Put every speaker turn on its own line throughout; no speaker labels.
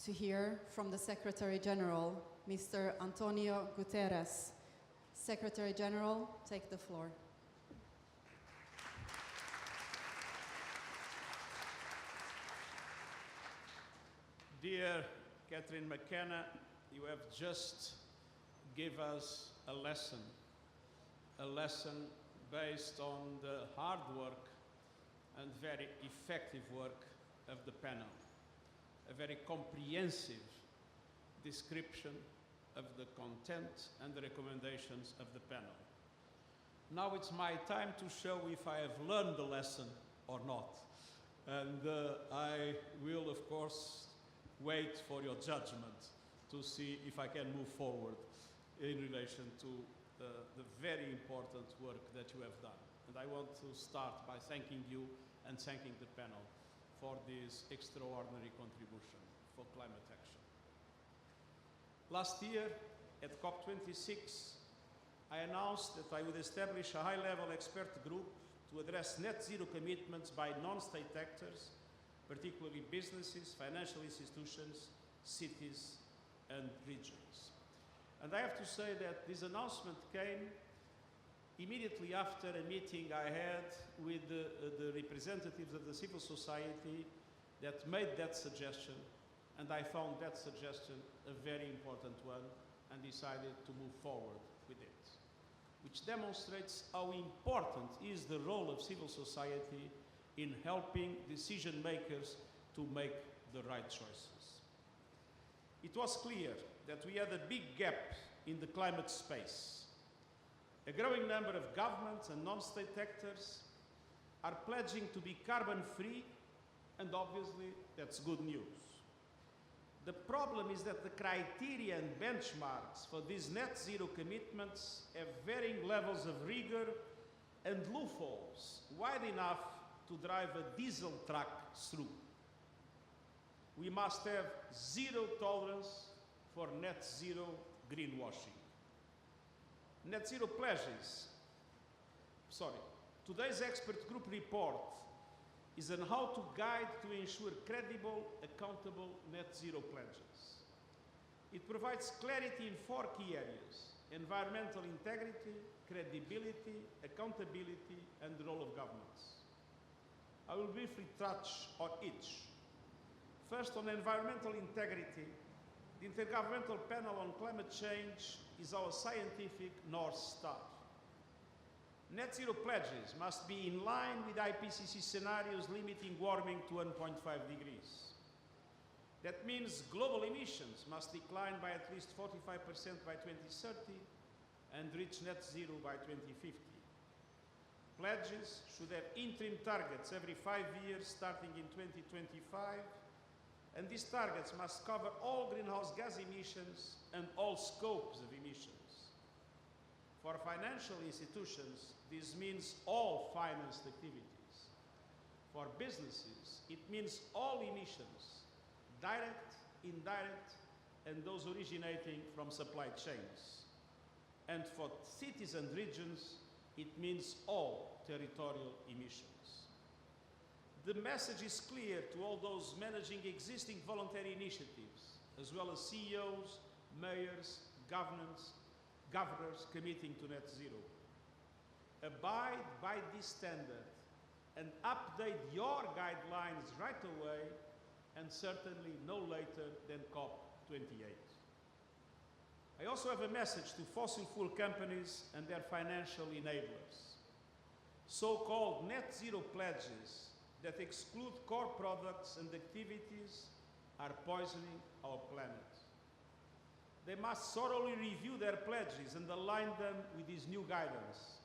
to hear from the Secretary General, Mr. Antonio Guterres. Secretary General, take the floor.
Dear Catherine McKenna, you have just given us a lesson based on the hard work and very effective work of the panel, a very comprehensive description of the content and the recommendations of the panel. Now it's my time to show if I have learned the lesson or not. And I will, of course, wait for your judgment to see if I can move forward in relation to the very important work that you have done. And I want to start by thanking you and thanking the panel for this extraordinary contribution for climate action. Last year, at COP26, I announced that I would establish a high-level expert group to address net zero commitments by non-state actors, particularly businesses, financial institutions, cities, and regions. And I have to say that this announcement came immediately after a meeting I had with the representatives of the civil society that made that suggestion, and I found that suggestion a very important one and decided to move forward with it, which demonstrates how important is the role of civil society in helping decision makers to make the right choices. It was clear that we had a big gap in the climate space. A growing number of governments and non-state actors are pledging to be carbon-free, and obviously that's good news. The problem is that the criteria and benchmarks for these net zero commitments have varying levels of rigor and loopholes wide enough to drive a diesel truck through. We must have zero tolerance for net zero greenwashing. Net zero pledges. Today's expert group report is on how to guide to ensure credible, accountable net zero pledges. It provides clarity in 4 key areas: environmental integrity, credibility, accountability, and the role of governments. I will briefly touch on each. First, on environmental integrity, the Intergovernmental Panel on Climate Change is our scientific North Star. Net zero pledges must be in line with IPCC scenarios limiting warming to 1.5 degrees. That means global emissions must decline by at least 45% by 2030 and reach net zero by 2050. Pledges should have interim targets every 5 years starting in 2025, and these targets must cover all greenhouse gas emissions and all scopes of emissions. For financial institutions, this means all financed activities. For businesses, it means all emissions, direct, indirect, and those originating from supply chains. And for cities and regions, it means all territorial emissions. The message is clear to all those managing existing voluntary initiatives, as well as CEOs, mayors, governors committing to net zero. Abide by this standard and update your guidelines right away, and certainly no later than COP28. I also have a message to fossil fuel companies and their financial enablers. So-called net zero pledges that exclude core products and activities are poisoning our planet. They must thoroughly review their pledges and align them with this new guidance.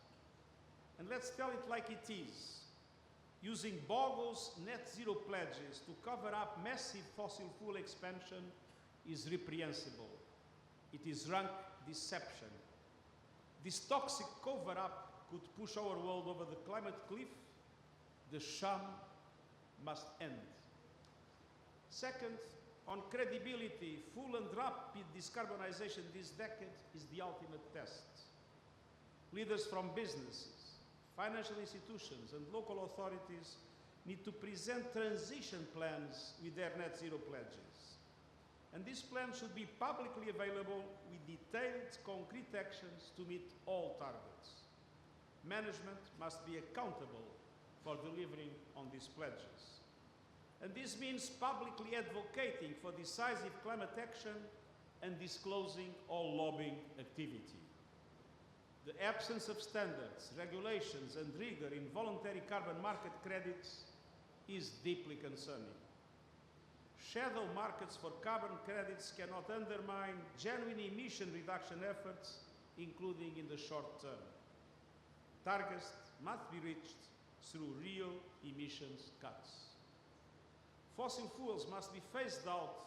And let's tell it like it is. Using bogus net zero pledges to cover up massive fossil fuel expansion is reprehensible. It is rank deception. This toxic cover-up could push our world over the climate cliff. The sham must end. Second, on credibility, full and rapid decarbonization this decade is the ultimate test. Leaders from businesses, financial institutions, and local authorities need to present transition plans with their net zero pledges. And this plan should be publicly available with detailed, concrete actions to meet all targets. Management must be accountable for delivering on these pledges. And this means publicly advocating for decisive climate action and disclosing all lobbying activity. The absence of standards, regulations, and rigor in voluntary carbon market credits is deeply concerning. Shadow markets for carbon credits cannot undermine genuine emission reduction efforts, including in the short term. Targets must be reached through real emissions cuts. Fossil fuels must be phased out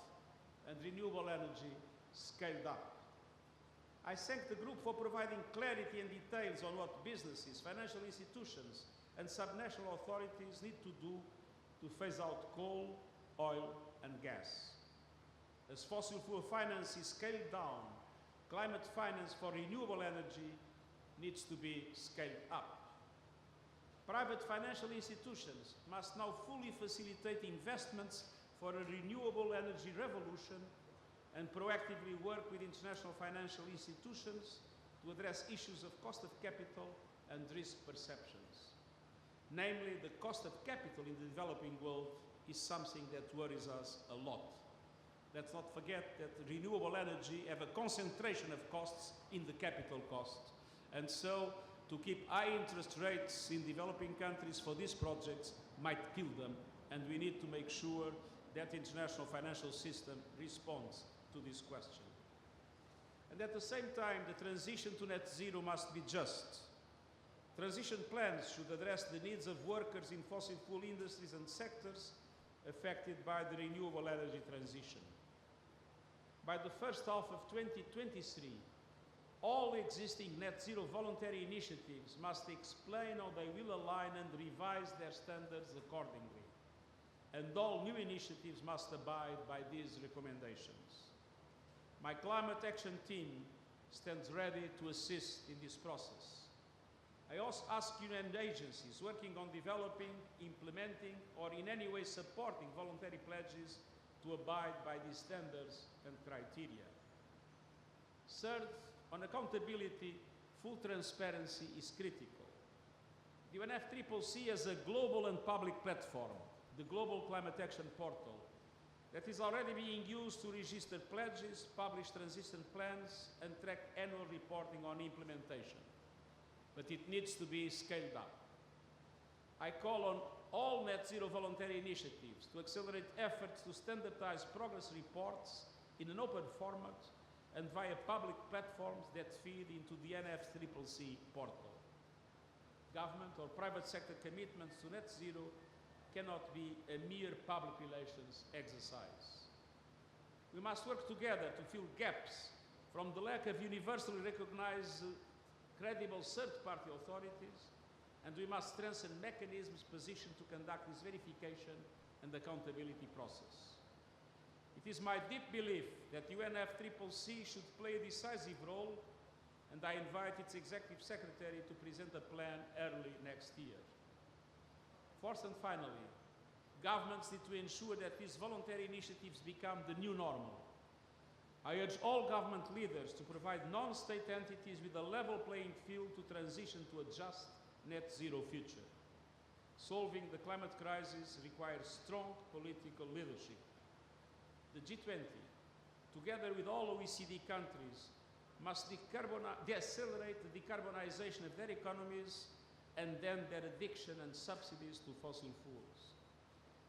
and renewable energy scaled up. I thank the group for providing clarity and details on what businesses, financial institutions, and subnational authorities need to do to phase out coal, oil, and gas. As fossil fuel finance is scaled down, climate finance for renewable energy needs to be scaled up. Private financial institutions must now fully facilitate investments for a renewable energy revolution and proactively work with international financial institutions to address issues of cost of capital and risk perceptions. Namely, the cost of capital in the developing world is something that worries us a lot. Let's not forget that renewable energy have a concentration of costs in the capital cost. And so, to keep high interest rates in developing countries for these projects might kill them, and we need to make sure that the international financial system responds to this question. And at the same time, the transition to net zero must be just. Transition plans should address the needs of workers in fossil fuel industries and sectors affected by the renewable energy transition. By the first half of 2023, all existing net zero voluntary initiatives must explain how they will align and revise their standards accordingly. And all new initiatives must abide by these recommendations. My climate action team stands ready to assist in this process. I also ask UN agencies working on developing, implementing, or in any way supporting voluntary pledges to abide by these standards and criteria. Third, on accountability, full transparency is critical. The UNFCCC has a global and public platform, the Global Climate Action Portal, that is already being used to register pledges, publish transition plans, and track annual reporting on implementation. But it needs to be scaled up. I call on all net zero voluntary initiatives to accelerate efforts to standardize progress reports in an open format and via public platforms that feed into the UNFCCC portal. Government or private sector commitments to net zero cannot be a mere public relations exercise. We must work together to fill gaps from the lack of universally recognized credible third-party authorities, and we must strengthen mechanisms positioned to conduct this verification and accountability process. It is my deep belief that UNFCCC should play a decisive role, and I invite its Executive Secretary to present a plan early next year. Fourth and finally, governments need to ensure that these voluntary initiatives become the new normal. I urge all government leaders to provide non-state entities with a level playing field to transition to a just net zero future. Solving the climate crisis requires strong political leadership. The G20, together with all OECD countries, must accelerate the decarbonization of their economies and then their addiction and subsidies to fossil fuels.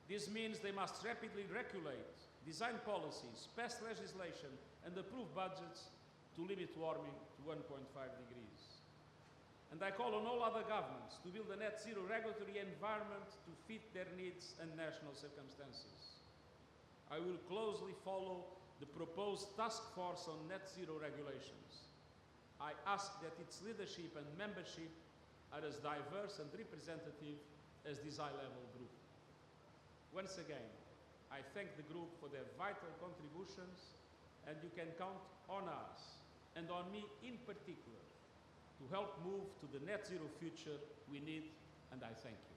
This means they must rapidly regulate, design policies, pass legislation, and approve budgets to limit warming to 1.5 degrees. And I call on all other governments to build a net zero regulatory environment to fit their needs and national circumstances. I will closely follow the proposed task force on net zero regulations. I ask that its leadership and membership are as diverse and representative as this high-level group. Once again, I thank the group for their vital contributions, and you can count on us, and on me in particular, to help move to the net zero future we need, and I thank you.